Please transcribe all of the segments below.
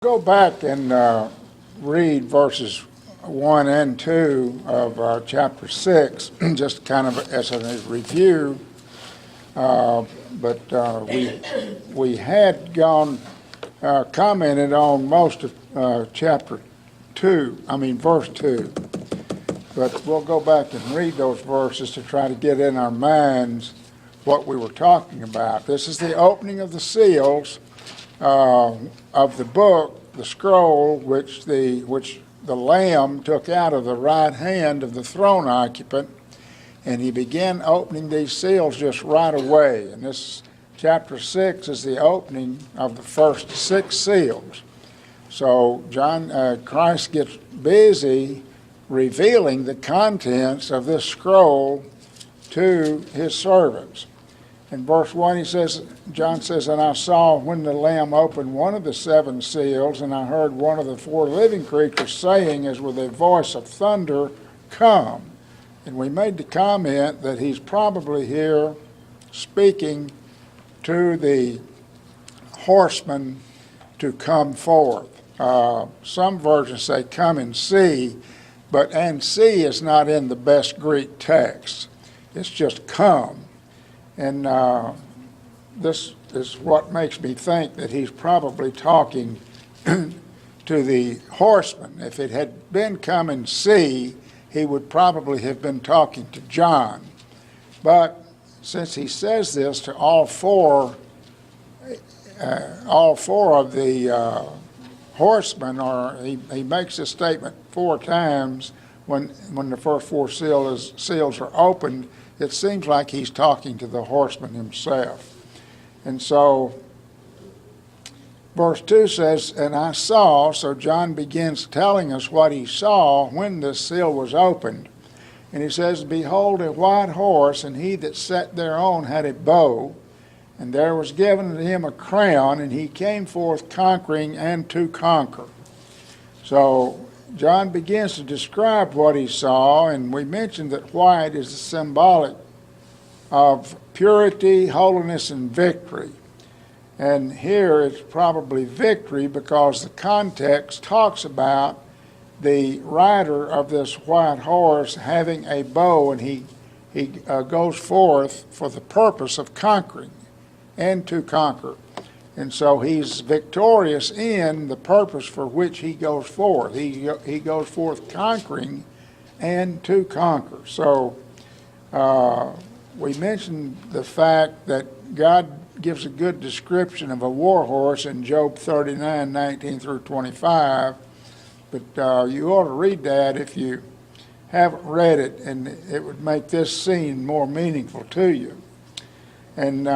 Go back and read verses 1 and 2 of chapter 6, just kind of as a review. But we had commented on most of chapter 2, verse 2. But we'll go back and read those verses to try to get in our minds what we were talking about. This is the opening of the seals of the book, the scroll, which the Lamb took out of the right hand of the throne occupant, and he began opening these seals just right away. And this chapter 6 is the opening of the first 6 seals. So Christ gets busy revealing the contents of this scroll to his servants. In verse 1 John says, "And I saw when the Lamb opened one of the 7 seals, and I heard one of the 4 living creatures saying as with a voice of thunder, 'Come.'" And we made the comment that he's probably here speaking to the horsemen to come forth. Some versions say, "Come and see," and see is not in the best Greek text. It's just "come." And this is what makes me think that he's probably talking to the horsemen. If it had been "come and see," he would probably have been talking to John. But since he says this to all four of the horsemen, or he makes this statement 4 times when the first 4 seals are opened, it seems like he's talking to the horseman himself. And so verse 2 says, "And I saw," so John begins telling us what he saw when this seal was opened. And he says, "Behold, a white horse, and he that sat thereon had a bow, and there was given to him a crown, and he came forth conquering and to conquer." So John begins to describe what he saw, and we mentioned that white is symbolic of purity, holiness, and victory. And here it's probably victory because the context talks about the rider of this white horse having a bow, and he goes forth for the purpose of conquering and to conquer. And so he's victorious in the purpose for which he goes forth. He goes forth conquering and to conquer. So we mentioned the fact that God gives a good description of a war horse in Job 39:19 through 25. But you ought to read that if you haven't read it, and it would make this scene more meaningful to you. And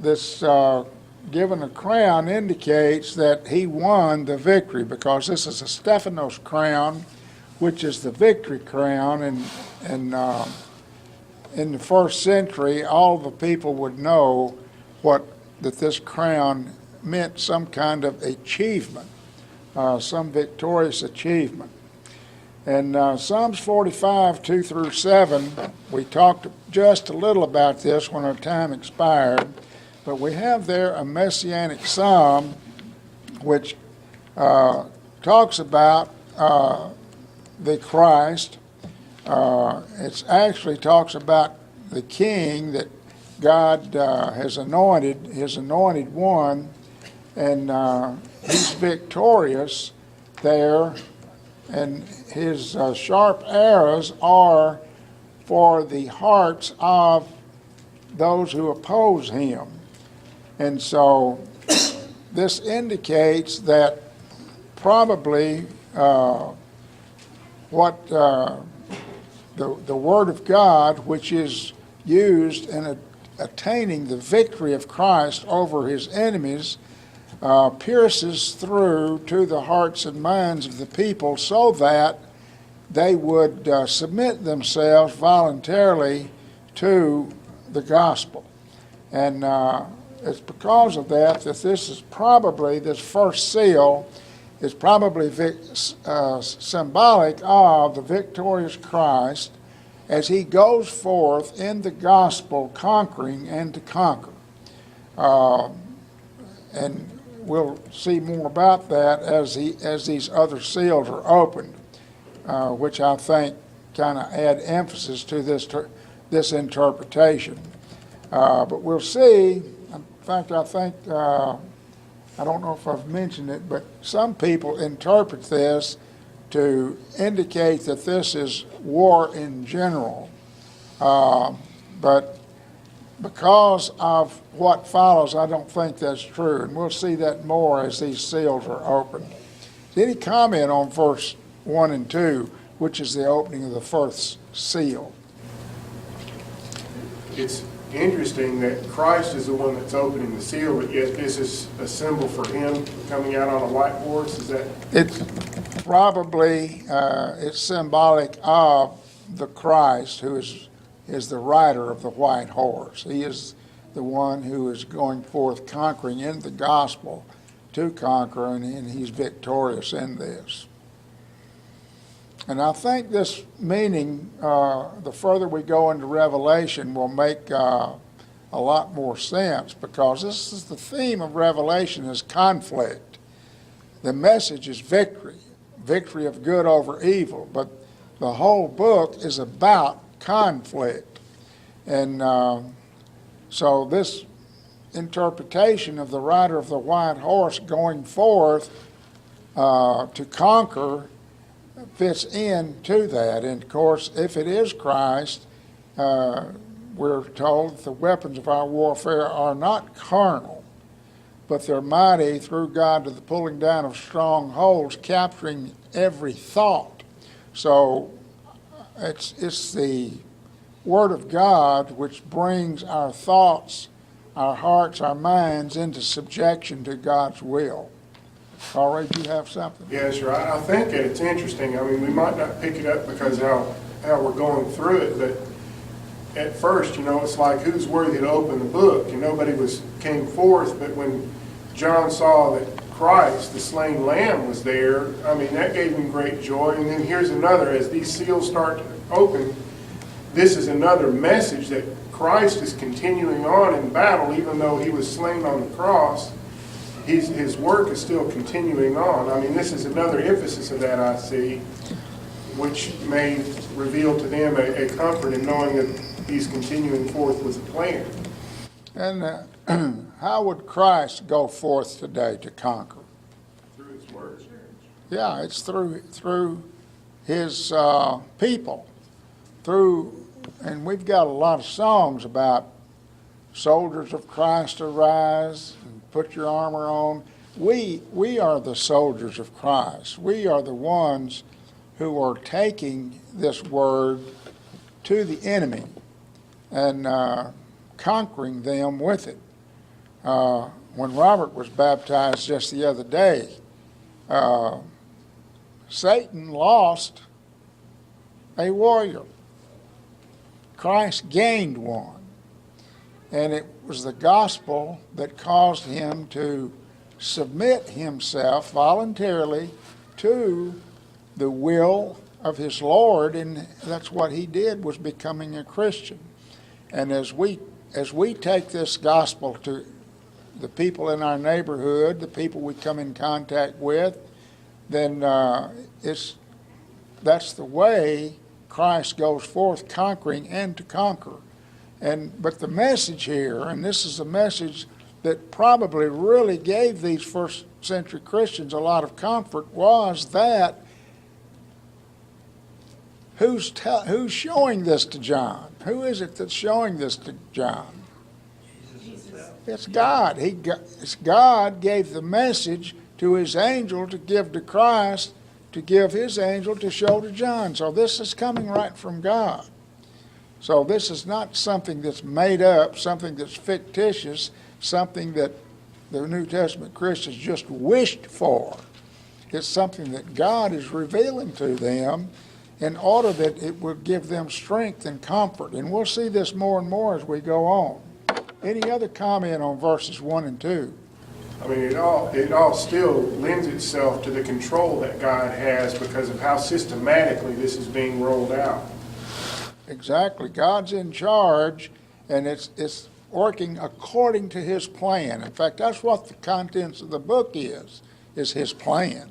this given a crown indicates that he won the victory, because this is a Stephanos crown, which is the victory crown. And in the first century, all the people would know that this crown meant some kind of achievement, some victorious achievement. And Psalms 45, 2 through 7, we talked just a little about this when our time expired, but we have there a messianic psalm which talks about the Christ. It actually talks about the king that God has anointed, his anointed one, and he's victorious there, and his sharp arrows are for the hearts of those who oppose him. And so this indicates that probably what the Word of God, which is used in attaining the victory of Christ over his enemies, pierces through to the hearts and minds of the people so that they would submit themselves voluntarily to the gospel. And it's because of that this is probably, this first seal is probably symbolic of the victorious Christ as he goes forth in the gospel conquering and to conquer. And we'll see more about that as these other seals are opened, which I think kind of add emphasis to this interpretation. But we'll see. In fact, I think, I don't know if I've mentioned it, but some people interpret this to indicate that this is war in general. But because of what follows, I don't think that's true. And we'll see that more as these seals are opened. Any comment on verse 1 and 2, which is the opening of the first seal? It's interesting that Christ is the one that's opening the seal, but yet this is a symbol for him coming out on a white horse. Is that? It's probably, it's symbolic of the Christ who is the rider of the white horse. He is the one who is going forth conquering in the gospel to conquer, and he's victorious in this. And I think this meaning, the further we go into Revelation, will make a lot more sense, because this is the theme of Revelation, is conflict. The message is victory of good over evil, but the whole book is about conflict. And so this interpretation of the rider of the white horse going forth to conquer fits into that. And of course, if it is Christ, we're told that the weapons of our warfare are not carnal, but they're mighty through God to the pulling down of strongholds, capturing every thought. So it's the Word of God which brings our thoughts, our hearts, our minds into subjection to God's will. All right, you have something? Yes, sir. I think that it's interesting. I mean, we might not pick it up because how we're going through it, but at first, it's like, who's worthy to open the book? And nobody came forth, but when John saw that Christ, the slain Lamb, was there, I mean, that gave him great joy. And then here's another, as these seals start to open, this is another message that Christ is continuing on in battle, even though he was slain on the cross. His work is still continuing on. I mean, this is another emphasis of that I see, which may reveal to them a comfort in knowing that he's continuing forth with a plan. And how would Christ go forth today to conquer? Through his word. Yeah, it's through his people. And we've got a lot of songs about soldiers of Christ arise, and put your armor on. We are the soldiers of Christ. We are the ones who are taking this word to the enemy and conquering them with it. When Robert was baptized just the other day, Satan lost a warrior. Christ gained one. And it was the gospel that caused him to submit himself voluntarily to the will of his Lord, and that's what he did, was becoming a Christian. And as we take this gospel to the people in our neighborhood, the people we come in contact with, then that's the way Christ goes forth, conquering and to conquer. But the message here, and this is a message that probably really gave these first century Christians a lot of comfort, was that who's showing this to John? Who is it that's showing this to John? Jesus. It's God. God gave the message to his angel to give to Christ, to give his angel to show to John. So this is coming right from God. So this is not something that's made up, something that's fictitious, something that the New Testament Christians just wished for. It's something that God is revealing to them in order that it will give them strength and comfort. And we'll see this more and more as we go on. Any other comment on verses 1 and 2? I mean, it all still lends itself to the control that God has because of how systematically this is being rolled out. Exactly. God's in charge, and it's working according to his plan. In fact, that's what the contents of the book is his plan.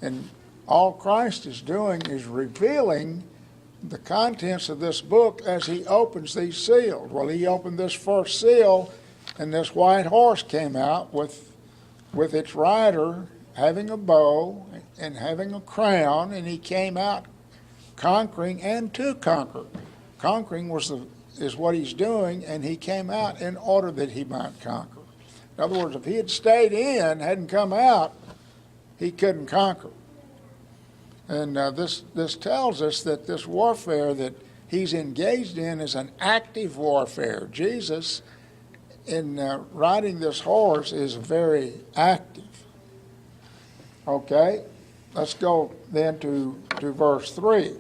And all Christ is doing is revealing the contents of this book as he opens these seals. Well, he opened this first seal, and this white horse came out with its rider having a bow and having a crown, and he came out conquering and to conquer. Conquering is what he's doing, and he came out in order that he might conquer. In other words, if he had stayed in, hadn't come out, he couldn't conquer. And this tells us that this warfare that he's engaged in is an active warfare. Jesus, in riding this horse, is very active. Okay, let's go then to verse 3.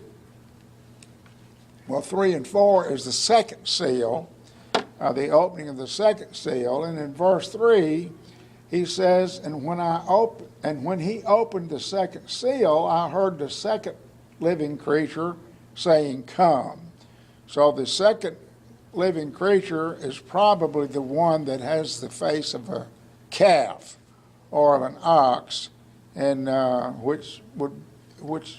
Well, 3 and 4 is the second seal, the opening of the second seal. And in verse 3, he says, and when he opened the second seal, I heard the second living creature saying, come. So the second living creature is probably the one that has the face of a calf or of an ox, and which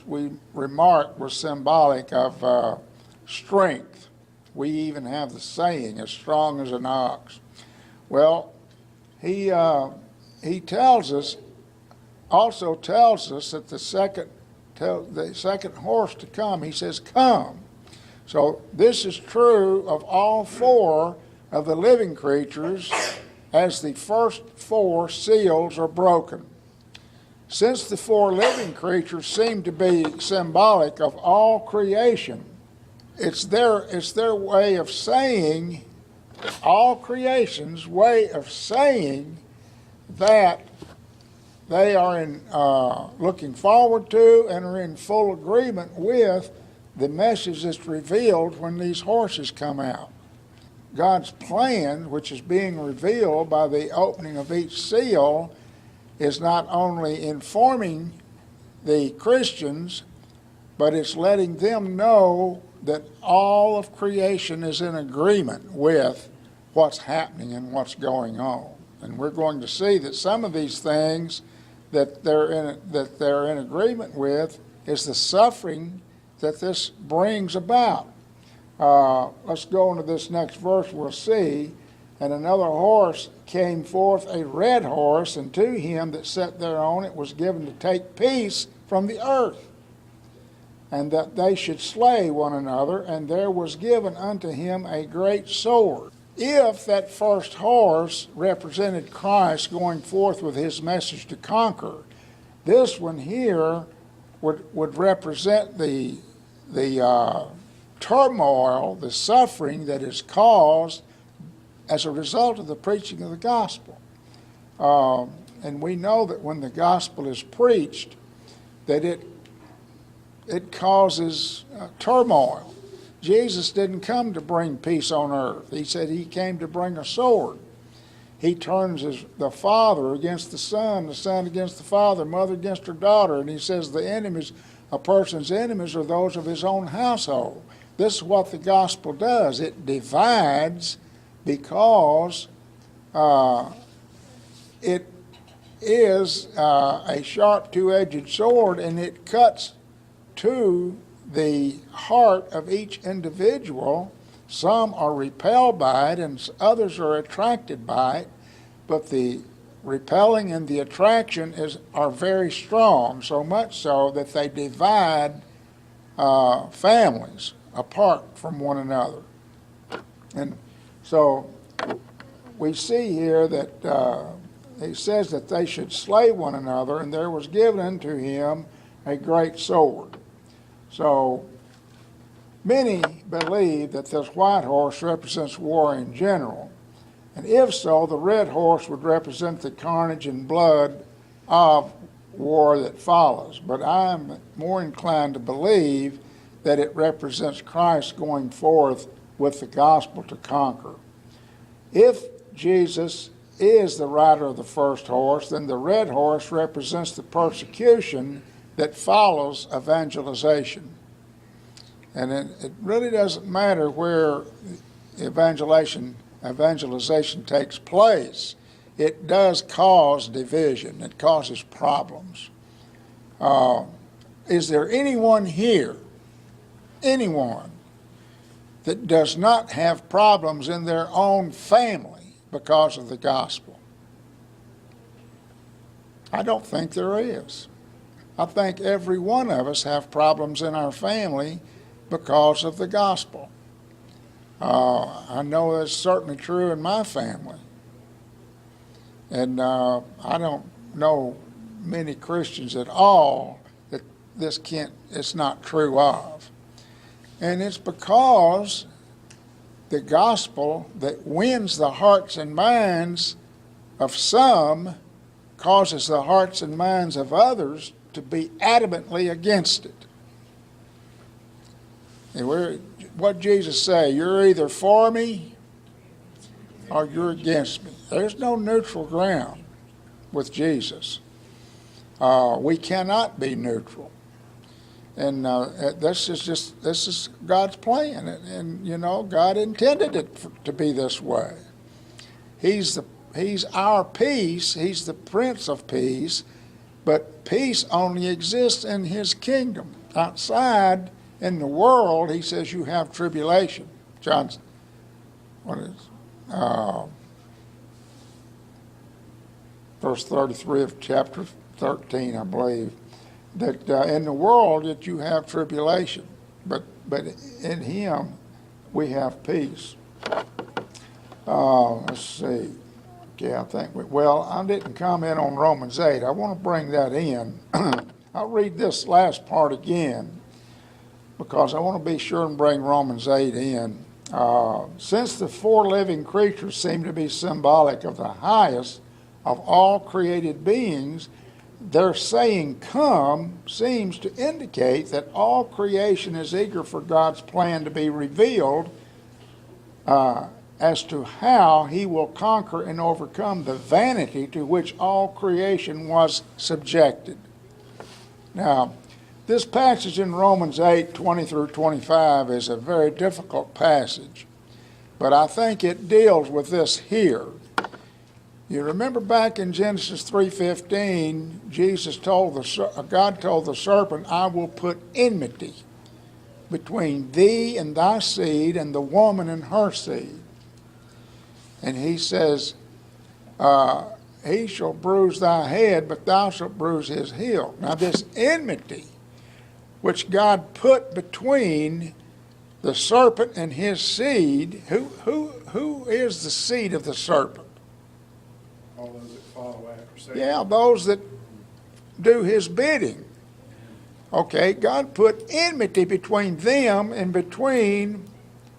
we remarked was symbolic of strength. We even have the saying, as strong as an ox. Well, he tells us that the second horse to come, he says, come. So this is true of all four of the living creatures as the first four seals are broken. Since the four living creatures seem to be symbolic of all creation, it's their way of saying, all creation's way of saying that they are looking forward to and are in full agreement with the message that's revealed when these horses come out. God's plan, which is being revealed by the opening of each seal, is not only informing the Christians, but it's letting them know that all of creation is in agreement with what's happening and what's going on. And we're going to see that some of these things that they're in agreement with is the suffering that this brings about. Let's go into this next verse. We'll see. And another horse came forth, a red horse, and to him that sat thereon it was given to take peace from the earth, and that they should slay one another, and there was given unto him a great sword. If that first horse represented Christ going forth with his message to conquer, this one here would represent the turmoil, the suffering that is caused as a result of the preaching of the gospel. And we know that when the gospel is preached, that it causes turmoil. Jesus didn't come to bring peace on earth. He said he came to bring a sword. He turns the father against the son against the father, mother against her daughter, and he says a person's enemies are those of his own household. This is what the gospel does. It divides because it is a sharp two-edged sword, and it cuts to the heart of each individual. Some are repelled by it and others are attracted by it, but the repelling and the attraction are very strong, so much so that they divide families apart from one another. And so we see here that he says that they should slay one another, and there was given unto him a great sword. So many believe that this white horse represents war in general, and if so, the red horse would represent the carnage and blood of war that follows. But I'm more inclined to believe that it represents Christ going forth with the gospel to conquer. If Jesus is the rider of the first horse, then the red horse represents the persecution that follows evangelization. And it really doesn't matter where evangelization evangelization takes place, it does cause division. It causes problems. Is there anyone here, anyone, that does not have problems in their own family because of the gospel? I don't think there is. I think every one of us have problems in our family because of the gospel. I know that's certainly true in my family. And I don't know many Christians at all that it's not true of. And it's because the gospel that wins the hearts and minds of some causes the hearts and minds of others to be adamantly against it. And what Jesus say? You're either for me or you're against me. There's no neutral ground with Jesus. We cannot be neutral. And this is God's plan. And you know, God intended it to be this way. He's our peace. He's the Prince of Peace. But peace only exists in His kingdom. Outside, in the world, He says you have tribulation. Verse 33 of chapter 13, I believe, that in the world that you have tribulation, but in Him we have peace. Let's see. Okay, I think I didn't comment on Romans 8. I want to bring that in. I'll read this last part again because I want to be sure and bring Romans 8 in. Since the four living creatures seem to be symbolic of the highest of all created beings, their saying "come" seems to indicate that all creation is eager for God's plan to be revealed as to how He will conquer and overcome the vanity to which all creation was subjected. Now, this passage in Romans 8, 20 through 25 is a very difficult passage, but I think it deals with this here. You remember back in Genesis 3:15, God told the serpent, I will put enmity between thee and thy seed and the woman and her seed. And He says, he shall bruise thy head, but thou shalt bruise his heel. Now this enmity, which God put between the serpent and his seed, who is the seed of the serpent? All those that follow after Satan. Yeah, those that do his bidding. Okay, God put enmity between them and between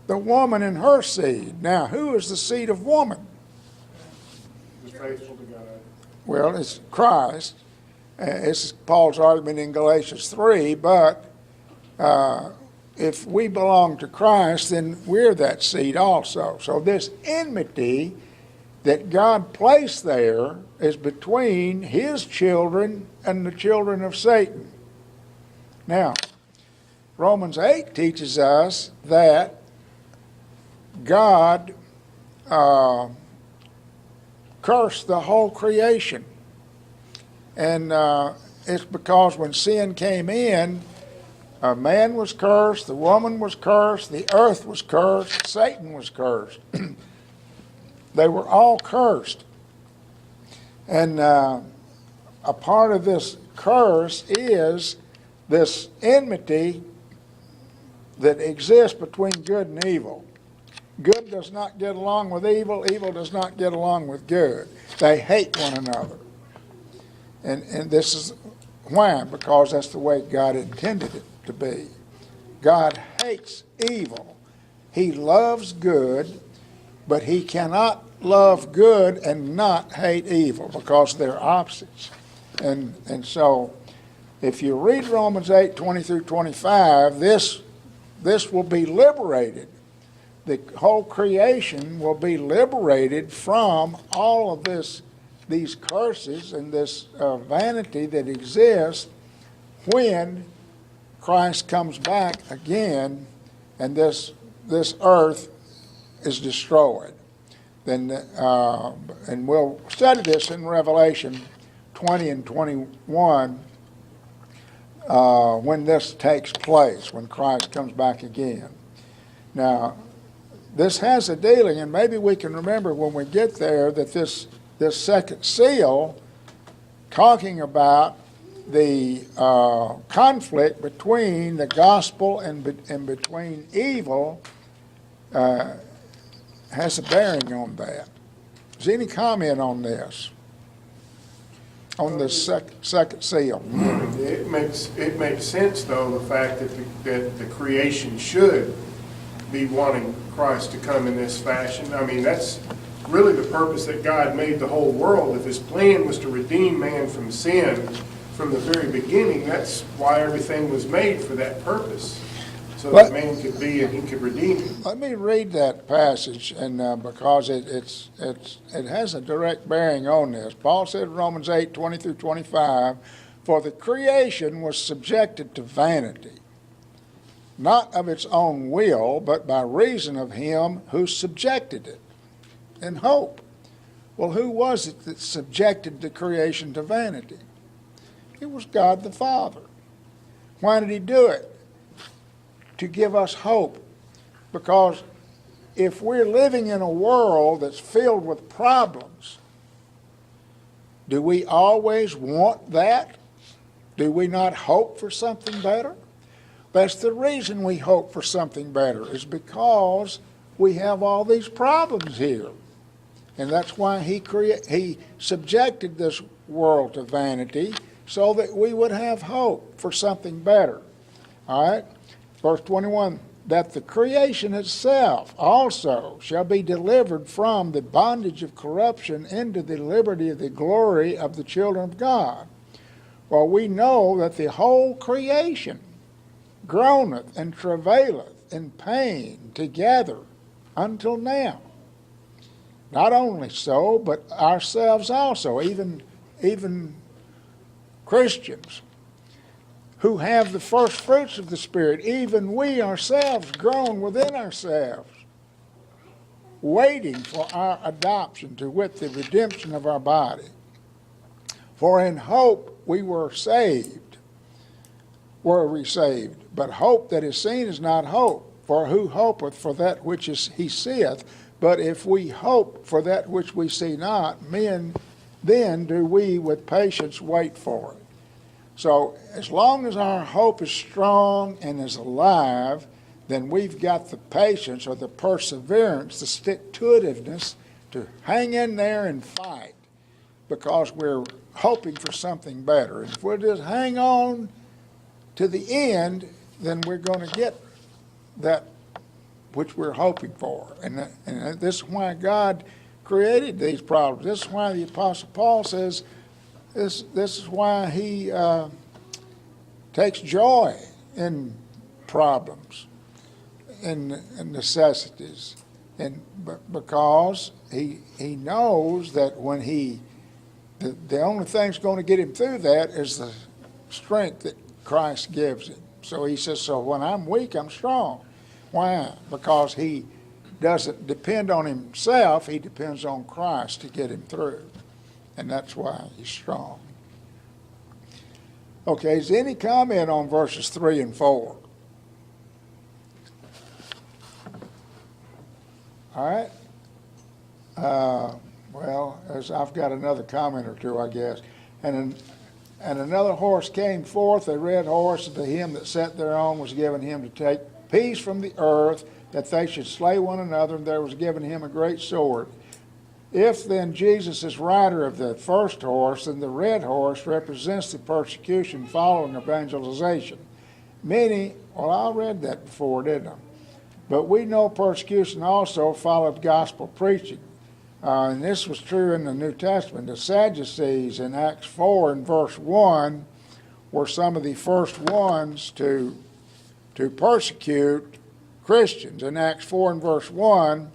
the woman and her seed. Now, who is the seed of woman? Was faithful to God. Well, it's Christ. It's Paul's argument in Galatians 3, but if we belong to Christ, then we're that seed also. So this enmity that God placed there is between His children and the children of Satan. Now, Romans 8 teaches us that God cursed the whole creation. And it's because when sin came in, man was cursed, the woman was cursed, the earth was cursed, Satan was cursed. They were all cursed. And a part of this curse is this enmity that exists between good and evil. Good does not get along with evil. Evil does not get along with good. They hate one another. And this is why? Because that's the way God intended it to be. God hates evil. He loves good, but He cannot love good and not hate evil because they're opposites. And so if you read Romans 8, 20 through 25, this will be liberated. The whole creation will be liberated from all of these curses and this vanity that exists when Christ comes back again and this earth is destroyed. then, and we'll study this in Revelation 20 and 21, when this takes place, when Christ comes back again. Now, this has a dealing, and maybe we can remember when we get there that this second seal, talking about the conflict between the gospel and between evil, has a bearing on that. Is there any comment on this? On the second seal? It makes sense, though, the fact that the creation should be wanting Christ to come in this fashion. I mean, that's really the purpose that God made the whole world. If his plan was to redeem man from sin from the very beginning, that's why everything was made, for that purpose. So that man could be and he could redeem him. Let me read that passage, and because it has a direct bearing on this. Paul said in Romans 8, 20 through 25, "For the creation was subjected to vanity, not of its own will, but by reason of him who subjected it, in hope." Well, who was it that subjected the creation to vanity? It was God the Father. Why did he do it? To give us hope. Because if we're living in a world that's filled with problems, do we always want that? Do we not hope for something better? That's the reason we hope for something better, is because we have all these problems here. And that's why he subjected this world to vanity, so that we would have hope for something better. All right? Verse 21, "That the creation itself also shall be delivered from the bondage of corruption into the liberty of the glory of the children of God. For we know that the whole creation groaneth and travaileth in pain together until now. Not only so, but ourselves also, even Christians who have the first fruits of the Spirit, even we ourselves groan within ourselves, waiting for our adoption, to wit, the redemption of our body. For in hope we were saved. But hope that is seen is not hope. For who hopeth for that which he seeth? But if we hope for that which we see not, then do we with patience wait for it." So as long as our hope is strong and is alive, then we've got the patience or the perseverance, the stick-to-itiveness to hang in there and fight, because we're hoping for something better. And if we'll just hang on to the end, then we're going to get that which we're hoping for. And this is why God created these problems. This is why the Apostle Paul says, This is why he takes joy in problems, in necessities, because he knows that when the only thing that's going to get him through that is the strength that Christ gives him. So he says, so when I'm weak, I'm strong. Why? Because he doesn't depend on himself, he depends on Christ to get him through. And that's why he's strong. Okay, is there any comment on verses 3 and 4? All right. Well, I've got another comment or two, I guess. And another horse came forth, a red horse, and to him that sat thereon was given him to take peace from the earth, that they should slay one another, and there was given him a great sword. If then Jesus is rider of the first horse, then the red horse represents the persecution following evangelization. Many, well, I read that before, didn't I? But we know persecution also followed gospel preaching. And this was true in the New Testament. The Sadducees in Acts 4 and verse 1 were some of the first ones to persecute Christians. In Acts 4 and verse 1,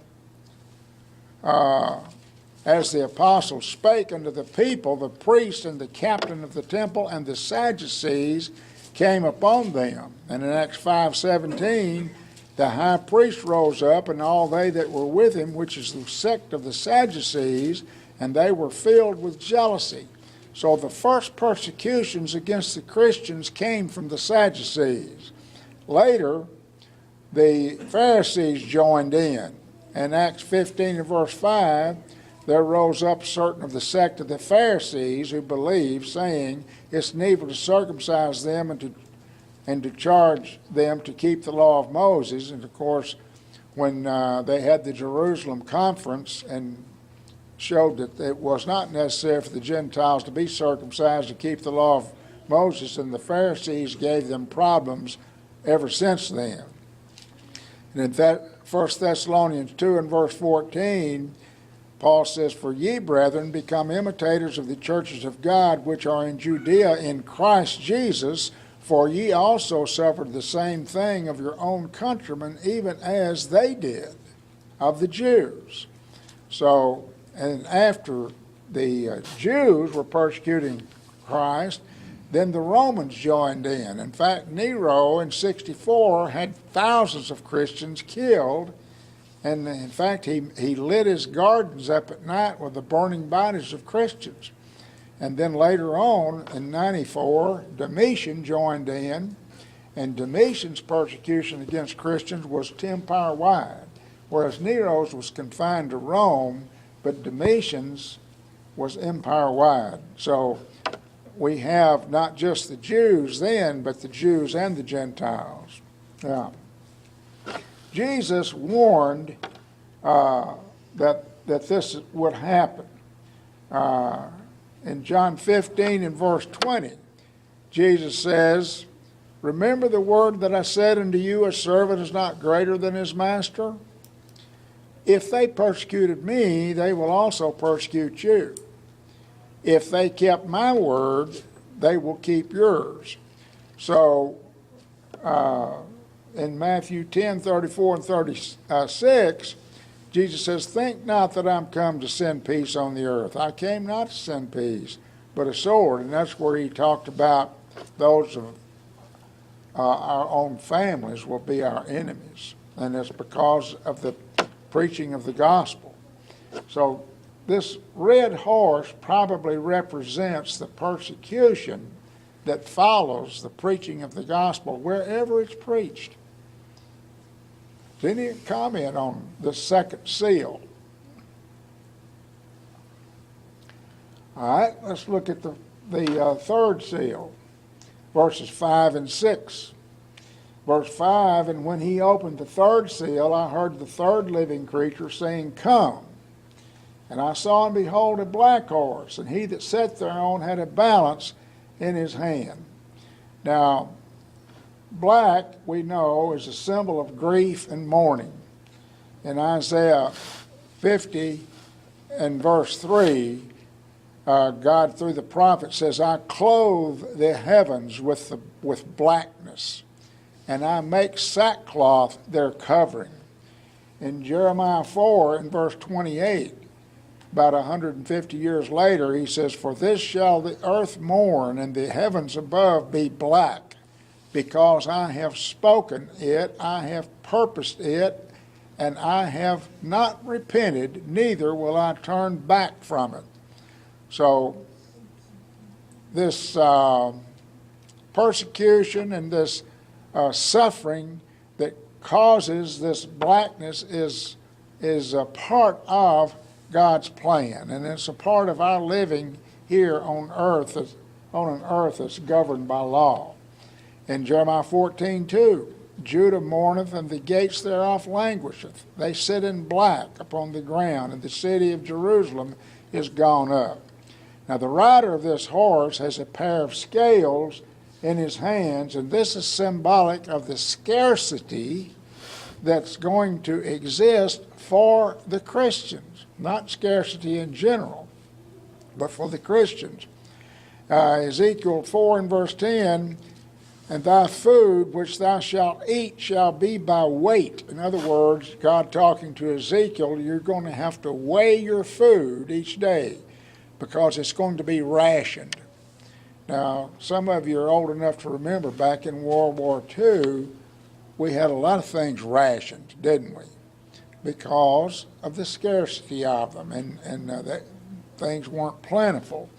as the apostles spake unto the people, the priest and the captain of the temple and the Sadducees came upon them. And in Acts 5:17, The high priest rose up, and all they that were with him, which is the sect of the Sadducees, and they were filled with jealousy. So the first persecutions against the Christians came from the Sadducees. Later, the Pharisees joined in. In Acts 15 and verse 5, there rose up certain of the sect of the Pharisees who believed, saying, it's needful to circumcise them and to charge them to keep the law of Moses. And of course, when they had the Jerusalem conference and showed that it was not necessary for the Gentiles to be circumcised to keep the law of Moses, and the Pharisees gave them problems ever since then. And in that 1 Thessalonians 2 and verse 14, Paul says, for ye, brethren, become imitators of the churches of God which are in Judea in Christ Jesus, for ye also suffered the same thing of your own countrymen, even as they did of the Jews. So, and after the Jews were persecuting Christ, then the Romans joined in. In fact, Nero in 64 had thousands of Christians killed, and in fact he lit his gardens up at night with the burning bodies of Christians. And then later on in 94, Domitian joined in, and Domitian's persecution against Christians was empire-wide, whereas Nero's was confined to Rome, but Domitian's was empire-wide. So we have not just the Jews then, but the Jews and the Gentiles. Now, Jesus warned that this would happen. In John 15 and verse 20, Jesus says, remember the word that I said unto you, a servant is not greater than his master? If they persecuted me, they will also persecute you. If they kept my word, they will keep yours. So, in Matthew 10, 34 and 36, Jesus says, think not that I'm come to send peace on the earth. I came not to send peace, but a sword. And that's where he talked about those of our own families will be our enemies. And it's because of the preaching of the gospel. So this red horse probably represents the persecution that follows the preaching of the gospel wherever it's preached. Any comment on the second seal? All right, let's look at the third seal, verses 5 and 6. Verse 5, and when he opened the third seal, I heard the third living creature saying, come. And I saw and behold a black horse, and he that sat thereon had a balance in his hand. Now, black, we know, is a symbol of grief and mourning. In Isaiah 50 and verse 3, God through the prophet says, I clothe the heavens with blackness, and I make sackcloth their covering. In Jeremiah 4 and verse 28, about 150 years later, he says, for this shall the earth mourn, and the heavens above be black, because I have spoken it, I have purposed it, and I have not repented, neither will I turn back from it. So this persecution and this suffering that causes this blackness is a part of God's plan, and it's a part of our living here on earth, on an earth that's governed by law. In Jeremiah 14:2, Judah mourneth, and the gates thereof languisheth. They sit in black upon the ground, and the city of Jerusalem is gone up. Now the rider of this horse has a pair of scales in his hands, and this is symbolic of the scarcity that's going to exist for the Christians. Not scarcity in general, but for the Christians. Ezekiel 4 and verse 10, and thy food which thou shalt eat shall be by weight. In other words, God talking to Ezekiel, you're going to have to weigh your food each day because it's going to be rationed. Now, some of you are old enough to remember back in World War II, we had a lot of things rationed, didn't we? Because of the scarcity of them, and that things weren't plentiful.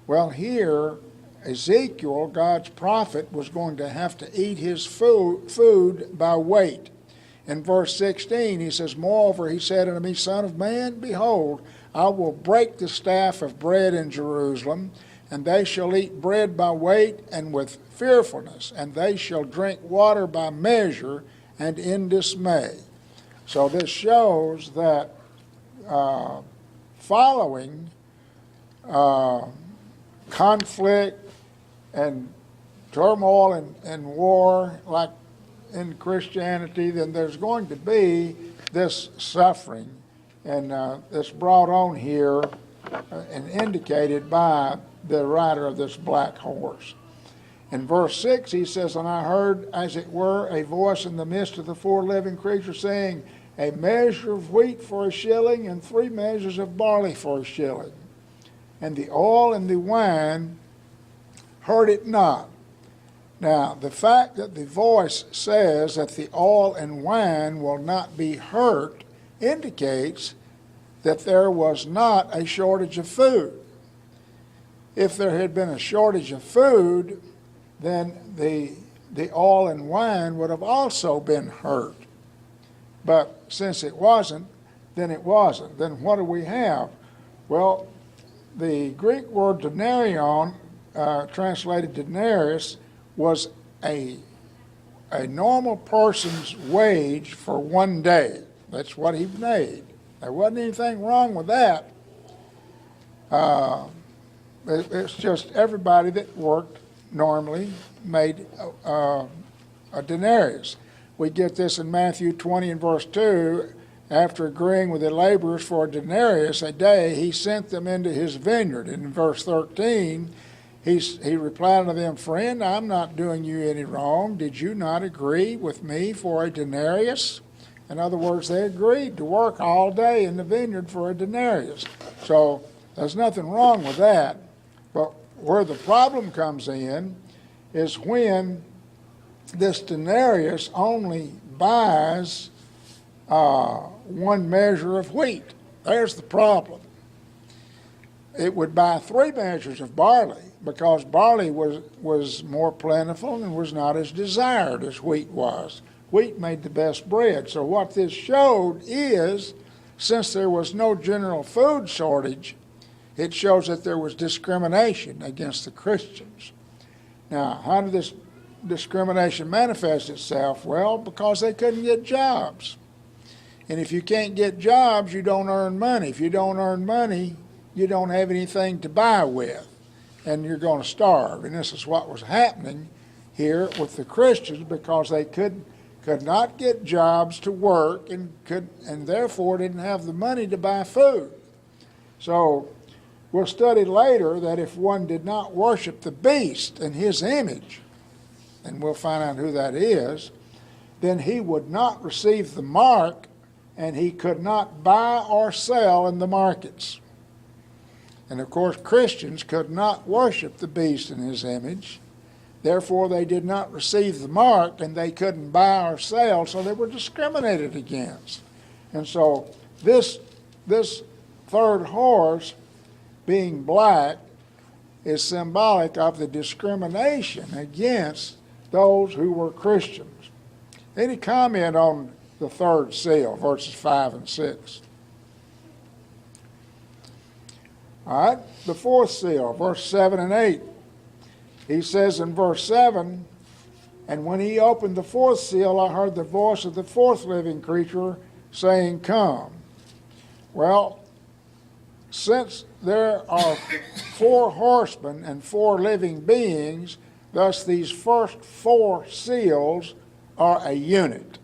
Well, here, Ezekiel, God's prophet, was going to have to eat his food by weight. In verse 16, he says, "Moreover, he said unto me, Son of man, behold, I will break the staff of bread in Jerusalem, and they shall eat bread by weight and with fearfulness, and they shall drink water by measure and in dismay." So this shows that following conflict and turmoil and war like in Christianity, then there's going to be this suffering, and it's brought on here and indicated by the rider of this black horse. In verse 6 he says, "And I heard as it were a voice in the midst of the four living creatures saying, A measure of wheat for a shilling, and 3 measures of barley for a shilling. And the oil and the wine heard it not." Now, the fact that the voice says that the oil and wine will not be hurt indicates that there was not a shortage of food. If there had been a shortage of food, then the oil and wine would have also been hurt. But since it wasn't, then it wasn't. Then what do we have? Well, the Greek word denarion, translated denarius, was a normal person's wage for one day. That's what he made. There wasn't anything wrong with that. It's just everybody that worked normally made a denarius. We get this in Matthew 20 and verse 2. After agreeing with the laborers for a denarius a day, he sent them into his vineyard. And in verse 13, he replied unto them, "Friend, I'm not doing you any wrong. Did you not agree with me for a denarius?" In other words, they agreed to work all day in the vineyard for a denarius. So there's nothing wrong with that. But where the problem comes in is when this denarius only buys 1 measure of wheat. There's the problem. It would buy 3 measures of barley, because barley was more plentiful and was not as desired as wheat was. Wheat made the best bread. So what this showed is, since there was no general food shortage, it shows that there was discrimination against the Christians. Now, how did this discrimination manifest itself? Well, because they couldn't get jobs. And if you can't get jobs, you don't earn money. If you don't earn money, you don't have anything to buy with, and you're going to starve. And this is what was happening here with the Christians, because they could not get jobs to work, and therefore didn't have the money to buy food. So we'll study later that if one did not worship the beast in his image, and we'll find out who that is, then he would not receive the mark, and he could not buy or sell in the markets. And of course, Christians could not worship the beast in his image. Therefore, they did not receive the mark, and they couldn't buy or sell, so they were discriminated against. And so this third horse, being black, is symbolic of the discrimination against those who were Christians. Any comment on the third seal, verses 5 and 6? All right, the fourth seal, verse 7 and 8. He says in verse 7, "And when he opened the fourth seal, I heard the voice of the fourth living creature saying, Come." Well, since there are 4 horsemen and 4 living beings, thus these first 4 seals are a unit.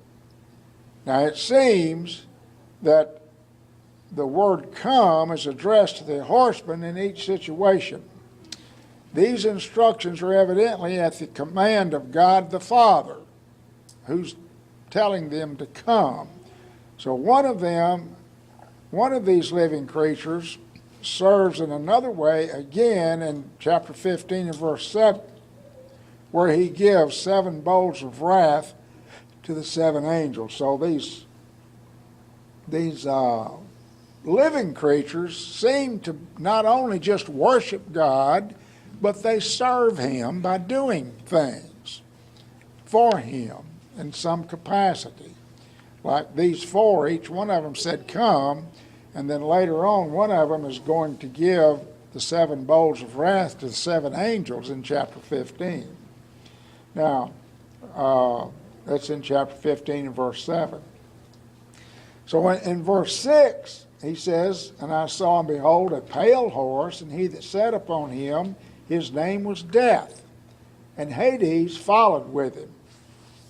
Now it seems that the word "come" is addressed to the horsemen in each situation. These instructions are evidently at the command of God the Father, who's telling them to come. So one of these living creatures serves in another way again in chapter 15 and verse 7, where he gives 7 bowls of wrath to the seven angels. So these living creatures seem to not only just worship God, but they serve Him by doing things for Him in some capacity. Like these four, each one of them said, "Come," and then later on, one of them is going to give the seven bowls of wrath to the seven angels in chapter 15. Now, that's in chapter 15 and verse 7. So in verse 6, he says, "And I saw, and behold, a pale horse, and he that sat upon him, his name was Death, and Hades followed with him.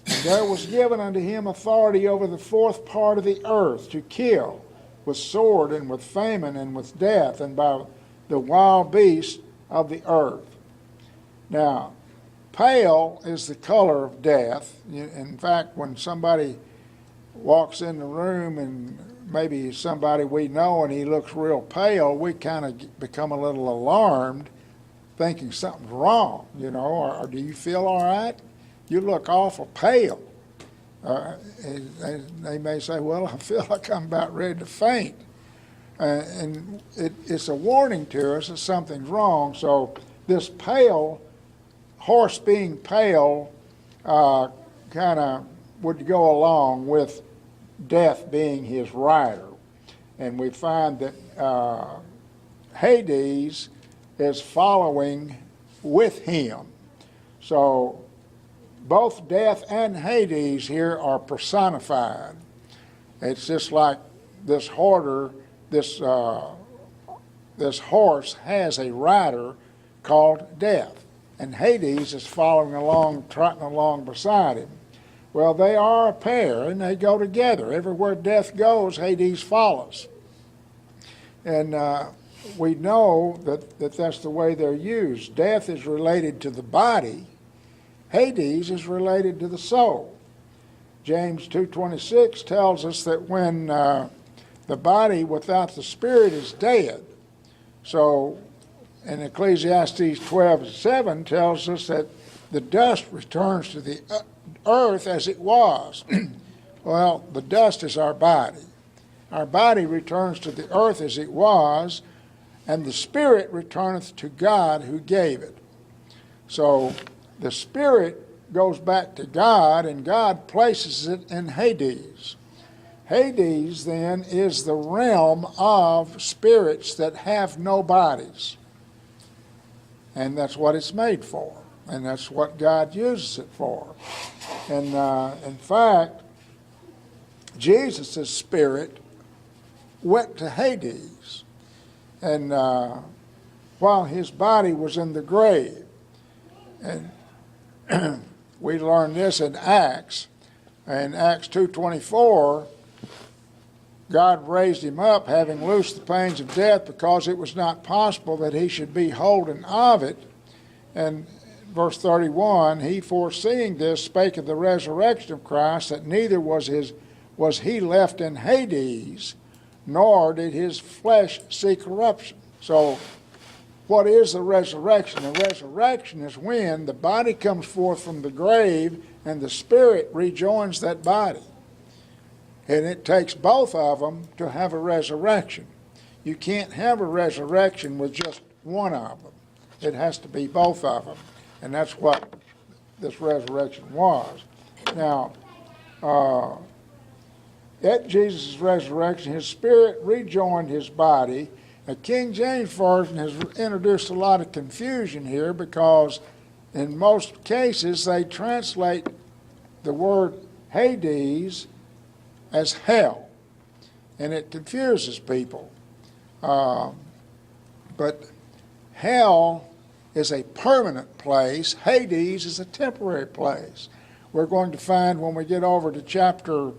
And there was given unto him authority over the fourth part of the earth, to kill with sword, and with famine, and with death, and by the wild beasts of the earth." Now, pale is the color of death. In fact, when somebody walks in the room, and maybe somebody we know, and he looks real pale, we kind of become a little alarmed, thinking something's wrong, or do you feel all right? You look awful pale. And they may say, "Well, I feel like I'm about ready to faint." And it's a warning to us that something's wrong. So this pale, horse being pale, kind of would go along with death being his rider. And we find that Hades is following with him. So both death and Hades here are personified. It's just like this hoarder, this horse has a rider called Death, and Hades is following along, trotting along beside him. Well, they are a pair, and they go together. Everywhere Death goes, Hades follows. And we know that that's the way they're used. Death is related to the body. Hades is related to the soul. James 2:26 tells us that when the body without the spirit is dead. So, and Ecclesiastes 12:7 tells us that the dust returns to the earth as it was. Well, the dust is our body. Our body returns to the earth as it was, and the spirit returneth to God who gave it. So the spirit goes back to God, and God places it in Hades. Hades, then, is the realm of spirits that have no bodies. And that's what it's made for. And that's what God uses it for. And in fact, Jesus' spirit went to Hades. And while his body was in the grave. And we learn this in Acts. In Acts 2:24, God raised him up, having loosed the pains of death, because it was not possible that he should be holden of it. And verse 31, he foreseeing this spake of the resurrection of Christ, that neither was he left in Hades, nor did his flesh see corruption. So what is the resurrection? The resurrection is when the body comes forth from the grave and the spirit rejoins that body. And it takes both of them to have a resurrection. You can't have a resurrection with just one of them. It has to be both of them. And that's what this resurrection was. Now, at Jesus' resurrection, his spirit rejoined his body. The King James Version has introduced a lot of confusion here, because in most cases they translate the word Hades as hell, and it confuses people. But hell is a permanent place. Hades is a temporary place. We're going to find when we get over to chapter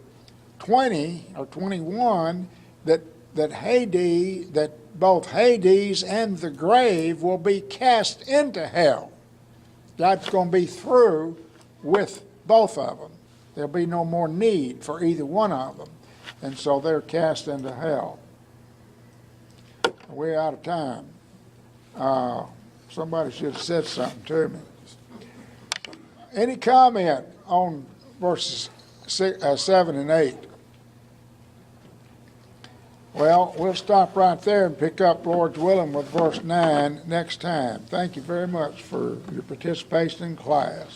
20 or 21 that both Hades and the grave will be cast into hell. God's going to be through with both of them. There'll be no more need for either one of them. And so they're cast into hell. We're out of time. Somebody should have said something to me. Any comment on verses 7 and 8. Well, we'll stop right there and pick up, Lord's willing, with verse 9 next time. Thank you very much for your participation in class.